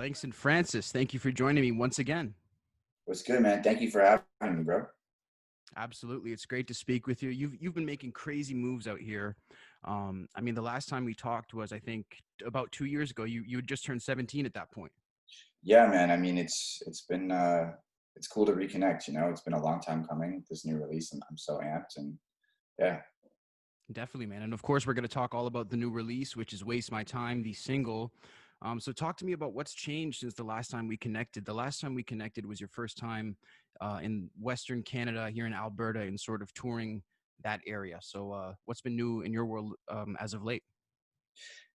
Langston Francis, thank you for joining me once again. What's good, man? Thank you for having me, bro. Absolutely, it's great to speak with you. You've been making crazy moves out here. The last time we talked was, I think, about 2 years ago. You had just turned 17 at that point. Yeah, man. I mean, it's been it's cool to reconnect. It's been a long time coming. This new release, and I'm so amped. And yeah, Definitely, man. And of course, we're going to talk all about the new release, which is "Waste My Time," the single. So, talk to me about what's changed since the last time we connected. The last time we connected was your first time in Western Canada, here in Alberta, and sort of touring that area. So, what's been new in your world as of late?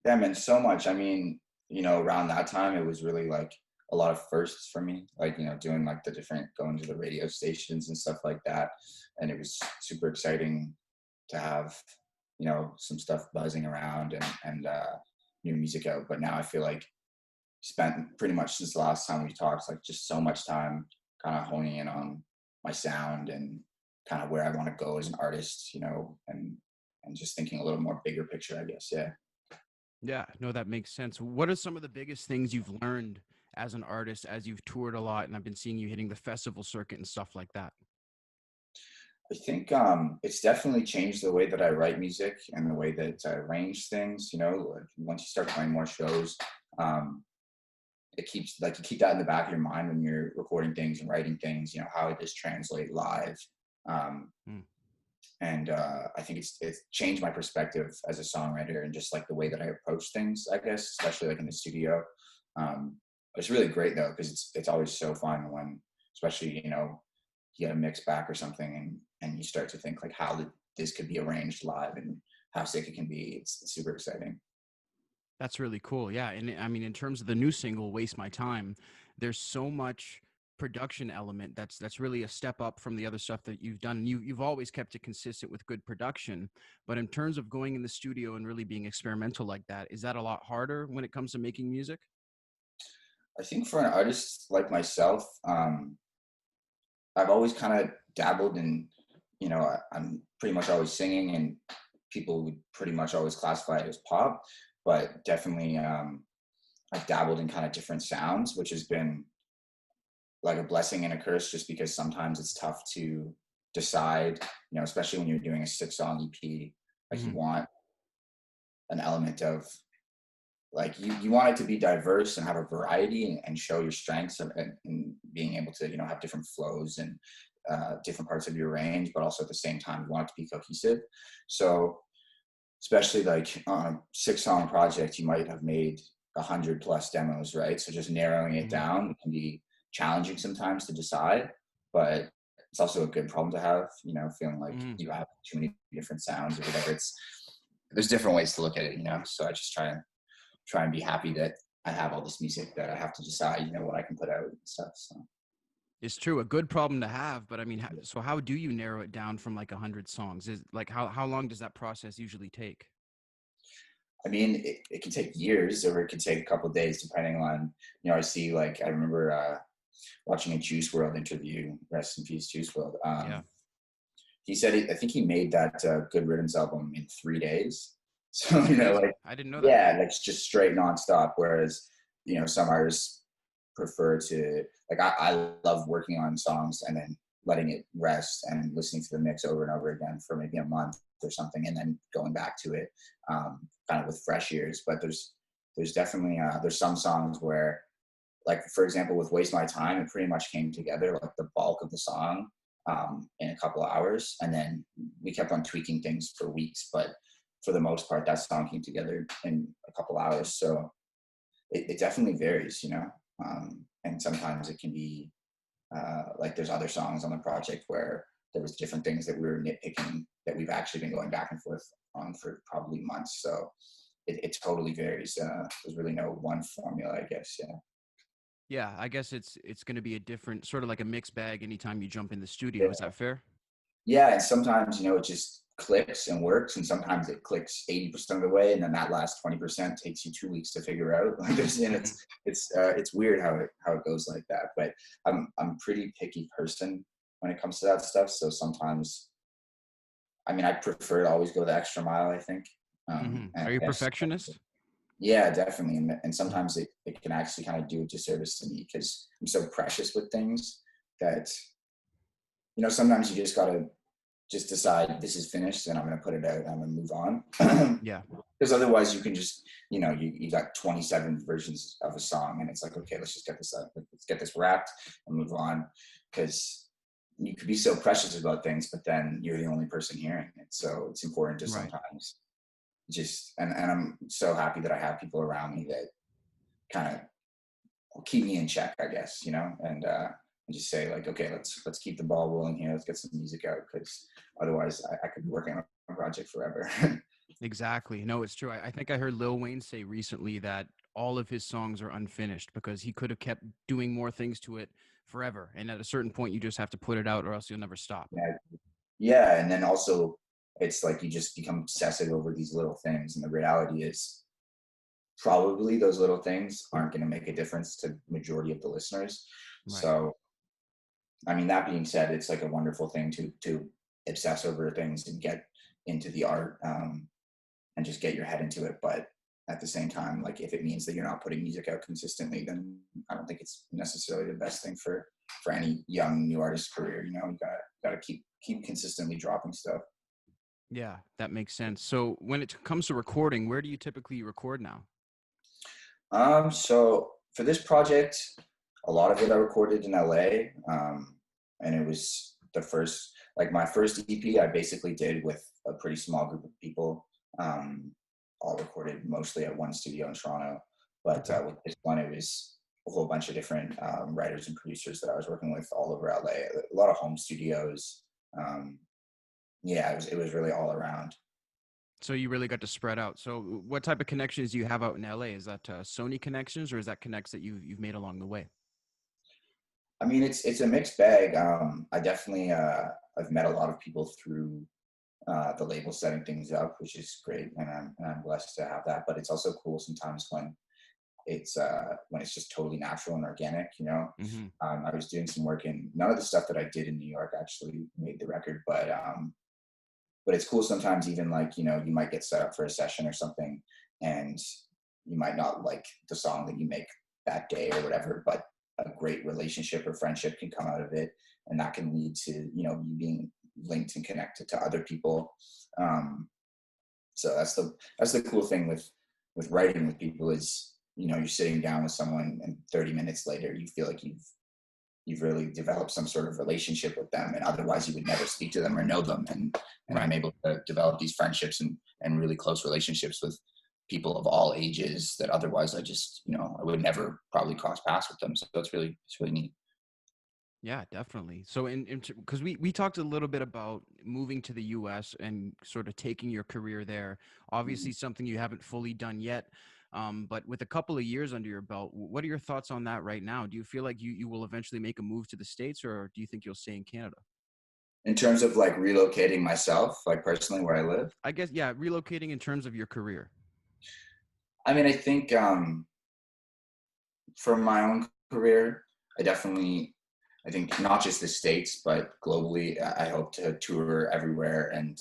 yeah, man. So much. I mean, around that time, it was really like a lot of firsts for me. Like, doing like the different going to the radio stations and stuff like that, and it was super exciting to have some stuff buzzing around and new music out. But now I feel like spent pretty much since the last time we talked, like just so much time kind of honing in on my sound and kind of where I want to go as an artist, and just thinking a little more bigger picture, I guess. Yeah. Yeah, no, that makes sense. What are some of the biggest things you've learned as an artist as you've toured a lot and I've been seeing you hitting the festival circuit and stuff like that? I think it's definitely changed the way that I write music and the way that I arrange things. Like once you start playing more shows, um, it keeps like you keep that in the back of your mind when you're recording things and writing things. How it does translate live. Um, Mm. and I think it's changed my perspective as a songwriter and just like the way that I approach things, I guess, especially like in the studio. Um, it's really great though because it's always so fun when, especially you get a mix back or something and you start to think like this could be arranged live and how sick it can be. It's super exciting. That's really cool. Yeah. And in terms of the new single, Waste My Time, there's so much production element that's really a step up from the other stuff that you've done. And you've always kept it consistent with good production. But in terms of going in the studio and really being experimental like that, is that a lot harder when it comes to making music? I think for an artist like myself, I've always kind of dabbled in, I'm pretty much always singing, and people would pretty much always classify it as pop, but definitely I've dabbled in kind of different sounds, which has been like a blessing and a curse just because sometimes it's tough to decide, especially when you're doing a 6 song EP, like you Hmm. want an element of like you want it to be diverse and have a variety and show your strengths and being able to have different flows and different parts of your range, but also at the same time you want it to be cohesive. So especially like on a 6 song project, you might have made 100 plus demos, right? So just narrowing it Hmm. down can be challenging sometimes to decide, but it's also a good problem to have, feeling like Hmm. you have too many different sounds or whatever. There's different ways to look at it, so I just try and be happy that I have all this music that I have to decide, what I can put out and stuff. So It's true, a good problem to have. But so how do you narrow it down from like 100 songs? Is like how long does that process usually take? I mean, it can take years or it can take a couple of days depending on, I see like, I remember watching a Juice World interview, rest in peace, Juice World. Yeah. He said, I think he made that Good Riddance album in 3 days. So, Three days? like, I didn't know that. yeah, like just straight nonstop. Whereas, some artists prefer to, like, I love working on songs and then letting it rest and listening to the mix over and over again for maybe a month or something and then going back to it kind of with fresh ears. But there's definitely, there's some songs where, like for example with Waste My Time, it pretty much came together like the bulk of the song in a couple of hours, and then we kept on tweaking things for weeks, but for the most part that song came together in a couple hours. So it definitely varies, and sometimes it can be like there's other songs on the project where there was different things that we were nitpicking that we've actually been going back and forth on for probably months. So it totally varies. There's really no one formula, I guess. Yeah. Yeah, I guess it's going to be a different sort of like a mixed bag anytime you jump in the studio. Is Yeah. that fair? Yeah, and sometimes it just clicks and works, and sometimes it clicks 80% of the way, and then that last 20% takes you 2 weeks to figure out. Like and Hmm. it's weird how it goes like that. But I'm a pretty picky person when it comes to that stuff. So sometimes, I mean, I prefer to always go the extra mile, I think. Hmm. And Are I you a guess perfectionist? Yeah, definitely. And sometimes it can actually kind of do a disservice to me because I'm so precious with things that, sometimes you just got to just decide this is finished and I'm going to put it out and I'm going to move on. Yeah. Because otherwise you can just, you got 27 versions of a song and it's like, okay, let's just get this out. Let's get this wrapped and move on. Because you could be so precious about things, but then you're the only person hearing it. So it's important to Right. sometimes just, and I'm so happy that I have people around me that kind of keep me in check, I guess, and just say like, okay, let's keep the ball rolling here. Let's get some music out because otherwise I could be working on a project forever. Exactly. No, it's true. I think I heard Lil Wayne say recently that all of his songs are unfinished because he could have kept doing more things to it forever. And at a certain point, you just have to put it out or else you'll never stop. Yeah, yeah, and then also it's like you just become obsessive over these little things, and the reality is probably those little things aren't going to make a difference to majority of the listeners. Right. So, I mean, that being said, it's like a wonderful thing to obsess over things and get into the art, and just get your head into it. But at the same time, like if it means that you're not putting music out consistently, then I don't think it's necessarily the best thing for any young new artist career. You gotta keep consistently dropping stuff. Yeah, that makes sense. So when it comes to recording, where do you typically record now? So for this project, a lot of it I recorded in LA, and it was like my first EP. I basically did with a pretty small group of people, all recorded mostly at one studio in Toronto. But Okay. with this one, it was a whole bunch of different writers and producers that I was working with all over LA. A lot of home studios. Um, yeah, it was really all around. So you really got to spread out. So what type of connections do you have out in LA? Is that Sony connections or is that connects that you've made along the way? I mean, it's a mixed bag. I definitely I've met a lot of people through the label setting things up, which is great, and I'm blessed to have that. But it's also cool sometimes when it's just totally natural and organic. Hmm. I was doing some work in none of the stuff that I did in New York actually made the record, but it's cool sometimes even like you might get set up for a session or something, and you might not like the song that you make that day or whatever, but a great relationship or friendship can come out of it, and that can lead to you being linked and connected to other people. um, so that's the cool thing with writing with people is you're sitting down with someone and 30 minutes later you feel like you've really developed some sort of relationship with them, and otherwise you would never speak to them or know them. And I'm Right. able to develop these friendships and really close relationships with people of all ages that otherwise I would never probably cross paths with them. So it's really neat. Yeah, definitely. So in because we talked a little bit about moving to the US and sort of taking your career there. Obviously something you haven't fully done yet. But with a couple of years under your belt, what are your thoughts on that right now? Do you feel like you will eventually make a move to the States or do you think you'll stay in Canada? In terms of like relocating myself, like personally where I live, I guess, yeah, relocating in terms of your career. I mean, I think for my own career, I think not just the States, but globally, I hope to tour everywhere and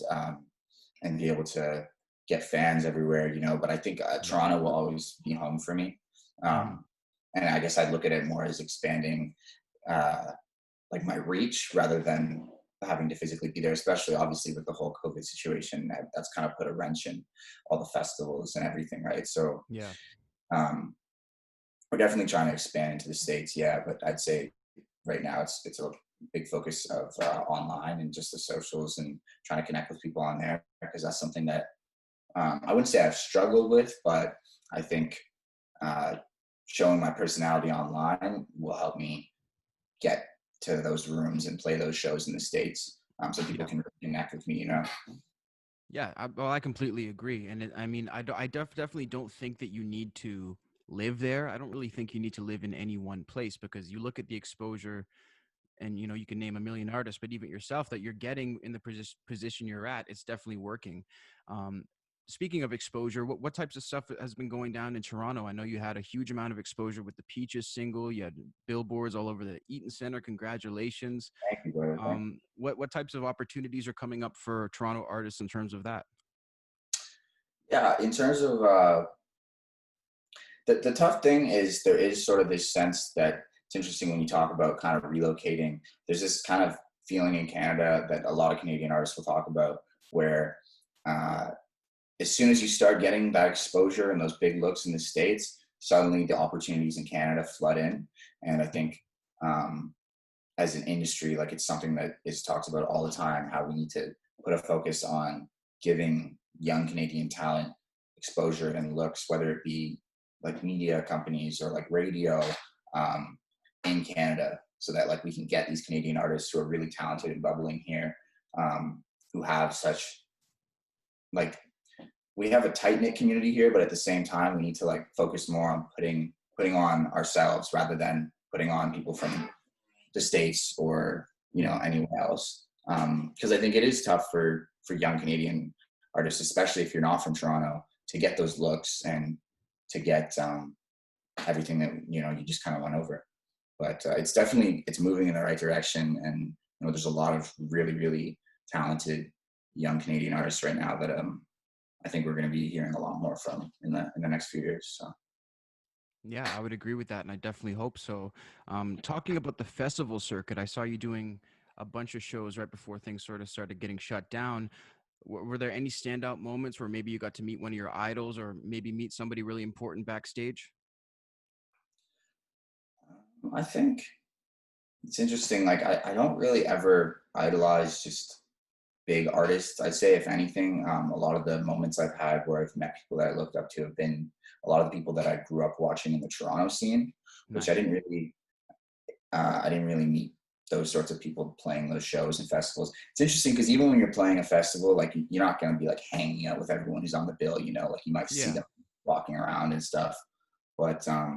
be able to get fans everywhere, but I think Right. Toronto will always be home for me. Hmm. Um, and I guess I'd look at it more as expanding uh, like my reach rather than having to physically be there, especially obviously with the whole COVID situation. That's kind of put a wrench in all the festivals and everything, right? So Yeah. um, we're definitely trying to expand into the States, yeah, but I'd say right now it's a big focus of online and just the socials and trying to connect with people on there because that's something that I wouldn't say I've struggled with, but I think uh, showing my personality online will help me get to those rooms and play those shows in the States, so people Yeah. can really connect with me. Yeah, well, I completely agree, and I mean, definitely don't think that you need to live there. I don't really think you need to live in any one place because you look at the exposure, and you can name a million artists, but even yourself that you're getting in the position you're at, it's definitely working. Um, Speaking of exposure, what types of stuff has been going down in Toronto? I know you had a huge amount of exposure with the Peaches single. You had billboards all over the Eaton Center. Congratulations. Thank you, brother. Thank you. What types of opportunities are coming up for Toronto artists in terms of that? Yeah, in terms of The tough thing is there is sort of this sense that it's interesting when you talk about kind of relocating. There's this kind of feeling in Canada that a lot of Canadian artists will talk about where uh, as soon as you start getting that exposure and those big looks in the States, suddenly the opportunities in Canada flood in. And I think um, as an industry, like it's something that is talked about all the time, how we need to put a focus on giving young Canadian talent exposure and looks, whether it be like media companies or like radio um, in Canada, so that like we can get these Canadian artists who are really talented and bubbling here, who have such like we have a tight knit community here, but at the same time we need to like focus more on putting on ourselves rather than putting on people from the States or anywhere else. Because I think it is tough for young Canadian artists, especially if you're not from Toronto, to get those looks and to get everything that you just kind of went over. But it's moving in the right direction, and there's a lot of really really talented young Canadian artists right now that I think we're going to be hearing a lot more from in the next few years. So. Yeah, I would agree with that, and I definitely hope so. Talking about the festival circuit, I saw you doing a bunch of shows right before things sort of started getting shut down. Were there any standout moments where maybe you got to meet one of your idols, or maybe meet somebody really important backstage? I think it's interesting. Like I don't really ever idolize just big artists. I'd say if anything, a lot of the moments I've had where I've met people that I looked up to have been a lot of the people that I grew up watching in the Toronto scene, which Nice. I didn't really meet those sorts of people playing those shows and festivals. It's interesting because even when you're playing a festival, like you're not going to be like hanging out with everyone who's on the bill, like you might see Yeah. them walking around and stuff. But I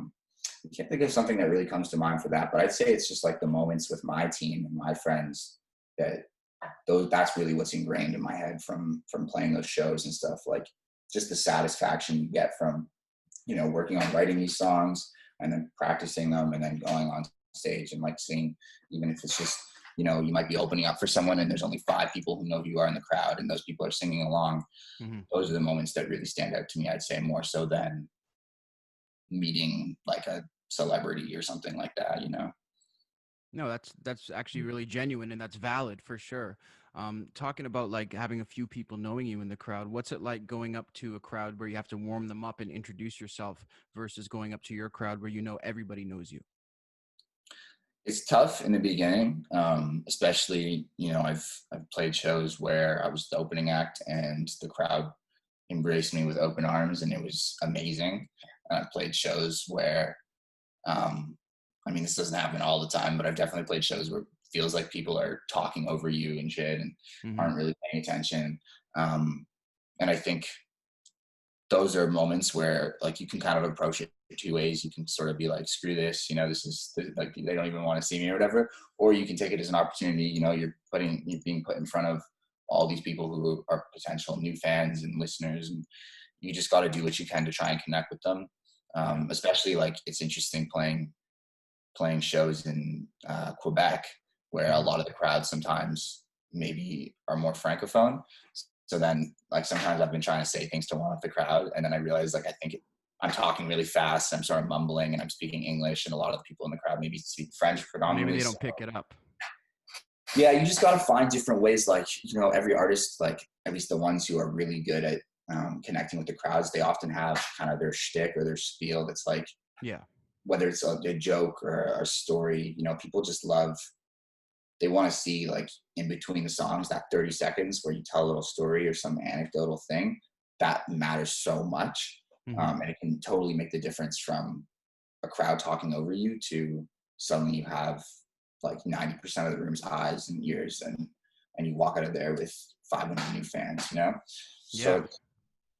can't think of something that really comes to mind for that. But I'd say it's just like the moments with my team and my friends that that's really what's ingrained in my head from playing those shows and stuff. Like just the satisfaction you get from working on writing these songs and then practicing them and then going on stage and like seeing, even if it's just you might be opening up for someone and there's only 5 people who know who you are in the crowd and those people are singing along. Hmm. Those are the moments that really stand out to me, I'd say, more so than meeting like a celebrity or something like that. No, that's actually really genuine, and that's valid for sure. Talking about like having a few people knowing you in the crowd, what's it like going up to a crowd where you have to warm them up and introduce yourself versus going up to your crowd where everybody knows you? It's tough in the beginning, especially I've played shows where I was the opening act and the crowd embraced me with open arms, and it was amazing. And I've played shows where, I mean, this doesn't happen all the time, but I've definitely played shows where it feels like people are talking over you and shit and Hmm. aren't really paying attention. Um, and I think those are moments where like you can kind of approach it 2 ways. You can sort of be like, screw this, like they don't even want to see me or whatever. Or you can take it as an opportunity, you're being put in front of all these people who are potential new fans and listeners, and you just got to do what you can to try and connect with them. Yeah. Especially like it's interesting playing shows in Quebec, where a Hmm. lot of the crowds sometimes maybe are more francophone. So then, like sometimes I've been trying to say things to warm up the crowd, and then I realize like I'm talking really fast. I'm sort of mumbling, and I'm speaking English, and a lot of the people in the crowd maybe speak French Maybe predominantly. they So, don't pick it up. yeah, you just got to find different ways. Like every artist, like at least the ones who are really good at connecting with the crowds, they often have kind of their shtick or their spiel that's like Yeah. whether it's a joke or a story. People just love. They want to see like in between the songs that 30 seconds where you tell a little story or some anecdotal thing that matters so much, Hmm. and it can totally make the difference from a crowd talking over you to suddenly you have like 90% of the room's eyes and ears, and you walk out of there with 500 new fans. Yeah. So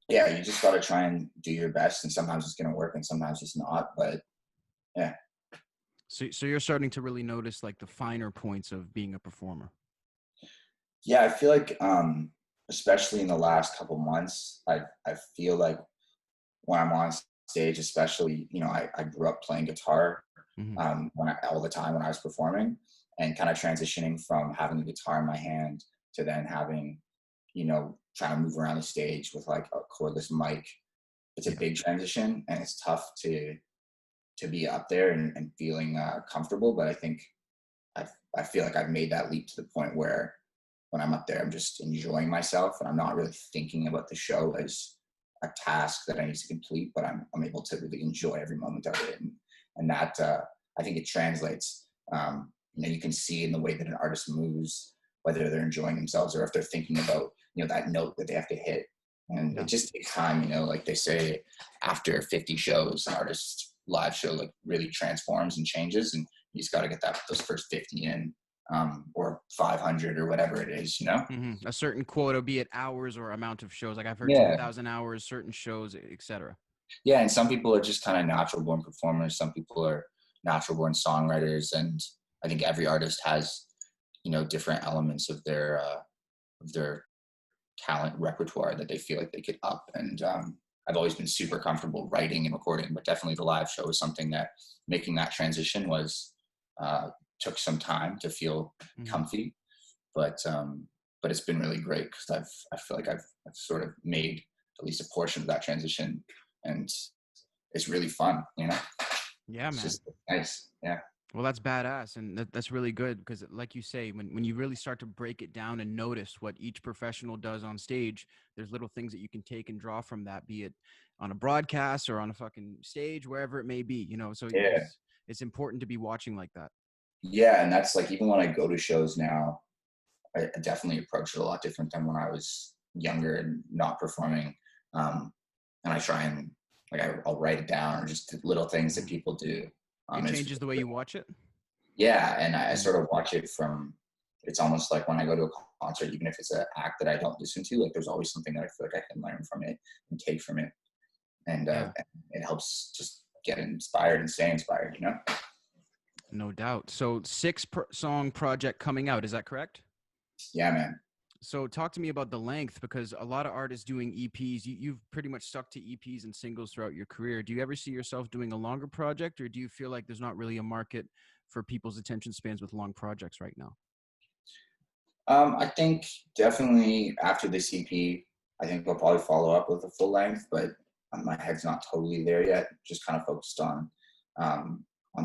yeah, you just got to try and do your best, and sometimes it's going to work and sometimes it's not, but yeah. So you're starting to really notice like the finer points of being a performer. Yeah, I feel like especially in the last couple months, I feel like when I'm on stage, especially, I grew up playing guitar Hmm. all the time when I was performing, and kind of transitioning from having the guitar in my hand to then having, trying to move around the stage with like a cordless mic it's a Yeah. big transition, and it's tough to be up there and feeling comfortable. But I think I feel like I've made that leap to the point where when I'm up there, I'm just enjoying myself, and I'm not really thinking about the show as a task that I need to complete, but I'm able to really enjoy every moment of it, and that I think it translates. You can see in the way that an artist moves, whether they're enjoying themselves or if they're thinking about that note that they have to hit, and it Yeah. just takes time. Like they say, after 50 shows, an artist's live show like really transforms and changes, and you just got to get those first 50 in, or 500 or whatever it is. A certain quota, be it hours or amount of shows. Like I've heard Yeah. 10,000 hours, certain shows, etc. Yeah, and some people are just kind of natural born performers. Some people are natural born songwriters, and I think every artist has different elements of their talent repertoire that they feel like they could up. And I've always been super comfortable writing and recording, but definitely the live show is something that making that transition was took some time to feel Hmm. comfy, but it's been really great because I feel like I've sort of made at least a portion of that transition, and it's really fun. Yeah, It's man. just nice. Yeah. Well, that's badass, and that's really good because, like you say, when you really start to break it down and notice what each professional does on stage, there's little things that you can take and draw from that, be it on a broadcast or on a fucking stage, wherever it may be. So Yeah. it's important to be watching like that. Yeah. And that's like, even when I go to shows now, I definitely approach it a lot different than when I was younger and not performing. And I try and like I'll write it down, or just little things that Mhm. people do. It It's changes the way you watch it. Yeah, and I Mm. sort of watch it from. It's almost like when I go to a concert, even if it's an act that I don't listen to, like there's always something that I feel like I can learn from it and take from it, Yeah, and it helps just get inspired and stay inspired. no doubt. So song project coming out, is that correct? Yeah, man. So talk to me about the length, because a lot of artists doing EPs, you've pretty much stuck to EPs and singles throughout your career. Do you ever see yourself doing a longer project, or do you feel like there's not really a market for people's attention spans with long projects right now? I think definitely after this EP, I think we'll probably follow up with a full length, but my head's not totally there yet. Just kind of focused on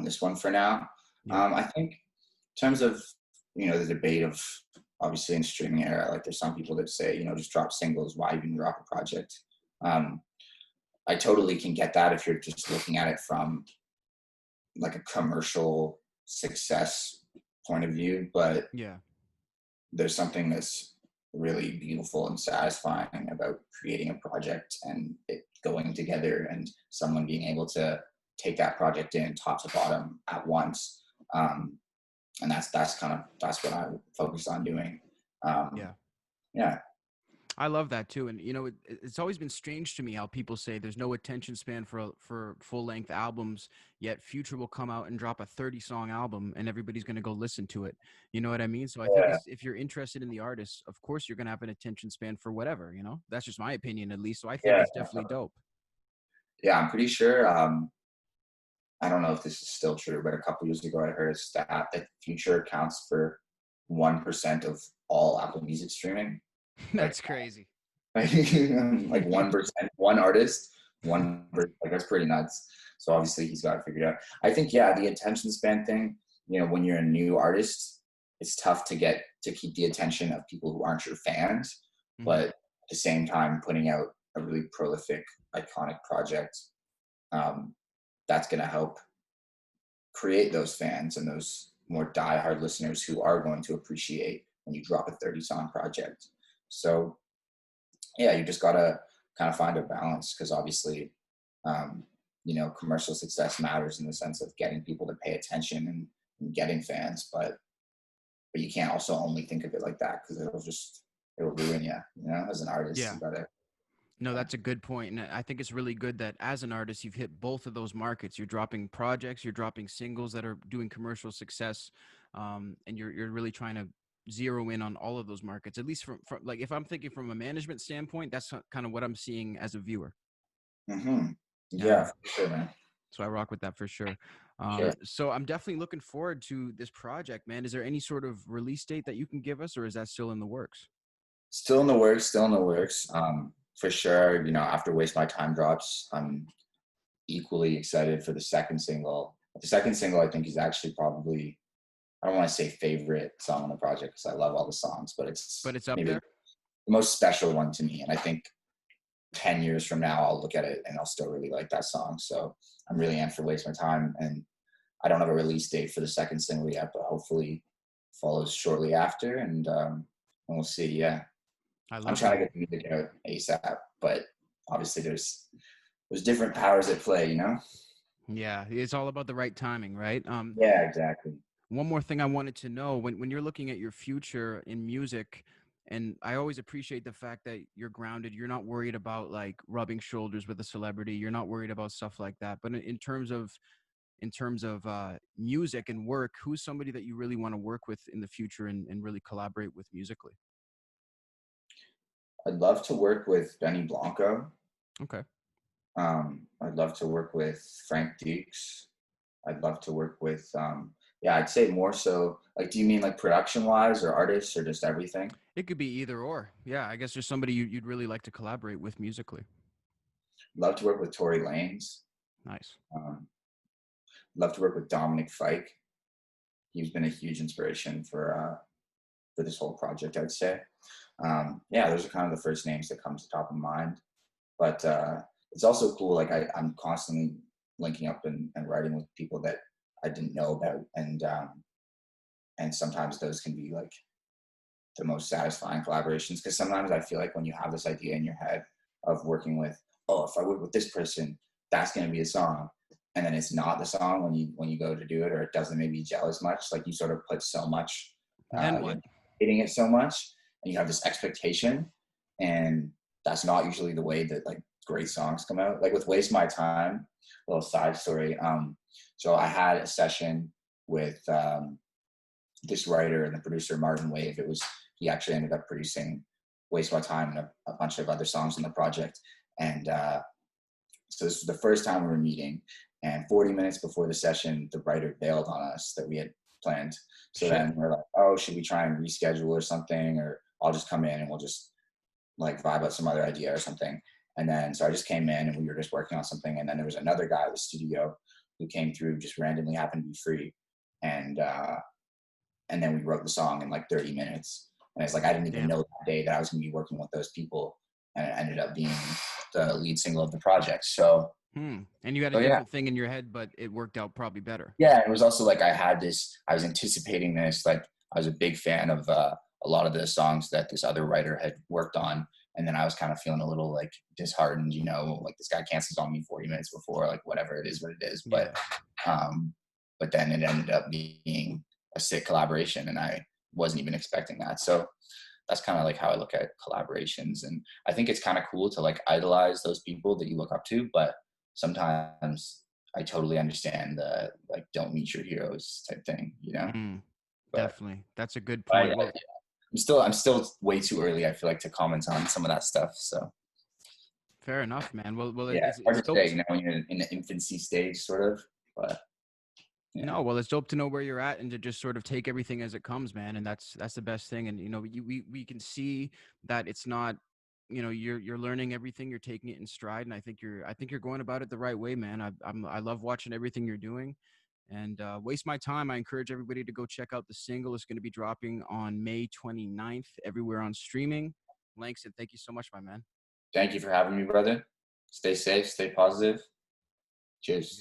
this one for now. Yeah. I think in terms of the debate of obviously in streaming era, like there's some people that say just drop singles. Why even drop a project? Um, I totally can get that if you're just looking at it from like a commercial success point of view, but Yeah. there's something that's really beautiful and satisfying about creating a project and it going together, and someone being able to take that project in top to bottom at once. And that's what I focus on doing. um, Yeah. yeah. I love that too. And it's always been strange to me how people say there's no attention span for full length albums, yet Future will come out and drop a 30-song album and everybody's going to go listen to it. You know what I mean? So I think Yeah. it's, if you're interested in the artist, of course you're going to have an attention span for whatever. That's just my opinion, at least. So I think Yeah. it's definitely dope. Yeah, I'm pretty sure. I don't know if this is still true, but a couple years ago I heard a stat that Future accounts for 1% of all Apple Music streaming. Like That's crazy. like 1%, one artist, like that's pretty nuts. So obviously he's got to figure it out. I think, yeah, the attention span thing, when you're a new artist, it's tough to keep the attention of people who aren't your fans, Hmm. but at the same time putting out a really prolific, iconic project, um, that's going to help create those fans and those more diehard listeners who are going to appreciate when you drop a 30-song project. So yeah, you just gotta kind of find a balance, because obviously, um, commercial success matters in the sense of getting people to pay attention and getting fans, but you can't also only think of it like that, because it'll ruin you. As an artist, Yeah. you gotta. No, Yeah. that's a good point. And I think it's really good that as an artist, you've hit both of those markets. You're dropping projects, you're dropping singles that are doing commercial success. And you're really trying to zero in on all of those markets, at least from like, if I'm thinking from a management standpoint, that's kind of what I'm seeing as a viewer. Hmm. Yeah. Yeah, for sure, man. So I rock with that for sure. Sure. So I'm definitely looking forward to this project, man. Is there any sort of release date that you can give us, or is that still in the works? Still in the works. Still in the works. for sure, after Waste My Time drops, I'm equally excited for the second single. The second single, I think, is actually probably, I don't want to say favorite song on the project because I love all the songs, but But it's it's up maybe there. the most special one to me. And I think 10 years from now, I'll look at it and I'll still really like that song. So I'm really amped for Waste My Time. And I don't have a release date for the second single yet, but hopefully follows shortly after. And we'll see. Yeah. I I'm love trying that. to get the music out ASAP, but obviously there's different powers at play. Yeah, it's all about the right timing, right? Yeah, exactly. One more thing I wanted to know, when you're looking at your future in music, and I always appreciate the fact that you're grounded, you're not worried about like rubbing shoulders with a celebrity, you're not worried about stuff like that. But in terms of music and work, who's somebody that you really want to work with in the future and really collaborate with musically? I'd love to work with Benny Blanco. Okay. I'd love to work with Frank Dukes. I'd love to work with, yeah, I'd say more so, like, do you mean like production wise or artists or just everything? It could be either or. Yeah, I guess there's somebody you'd really like to collaborate with musically. Love to work with Tory Lanez. Nice. Um, Love to work with Dominic Fike. He's been a huge inspiration for this whole project, I'd say. Yeah, those are kind of the first names that come to the top of mind. But it's also cool. Like I'm constantly linking up and writing with people that I didn't know about, and sometimes those can be like the most satisfying collaborations because sometimes I feel like when you have this idea in your head of working with, oh, if I work with this person, that's going to be a song, and then it's not the song when you go to do it, or it doesn't maybe gel as much. Like you sort of put so much, Then you're what? hitting it so much, and you have this expectation, and that's not usually the way that like great songs come out. Like with Waste My Time, little side story. So I had a session with this writer and the producer Martin Wave. He actually ended up producing Waste My Time and a bunch of other songs in the project. And so this was the first time we were meeting. And 40 minutes before the session, the writer bailed on us that we had planned. So Shit. then we're like, oh, should we try and reschedule or something? Or I'll just come in and we'll just like vibe out some other idea or something. And then so I just came in and we were just working on something. And then there was another guy at the studio who came through, just randomly happened to be free. And and then we wrote the song in like 30 minutes. And it's like I didn't even Damn. know that day that I was going to be working with those people, and it ended up being the lead single of the project. And you had a So yeah, different thing in your head, but it worked out probably better. yeah. It was also like I was anticipating this. Like I was a big fan of a lot of the songs that this other writer had worked on, and then I was kind of feeling a little like disheartened. Like this guy cancels on me 40 minutes before, like whatever it is, what it is. Yeah. Um, but then it ended up being a sick collaboration, and I wasn't even expecting that. So that's kind of like how I look at collaborations, and I think it's kind of cool to like idolize those people that you look up to, but sometimes I totally understand the like don't meet your heroes type thing. Mm, But definitely. That's a good I, point. Well, I'm still way too early. I feel like to comment on some of that stuff. So fair enough, man. Well, yeah, it's hard to dope. say. When you're in the infancy stage, sort of. But yeah, No, well, it's dope to know where you're at and to just sort of take everything as it comes, man. And that's the best thing. And we can see that it's not, you're learning everything, you're taking it in stride, and I think you're going about it the right way, man. I love watching everything you're doing. And Waste My Time, I encourage everybody to go check out the single. It's going to be dropping on May 29th everywhere on streaming. Langston, thank you so much, my man. thank you for having me, brother. Stay safe, stay positive. Cheers.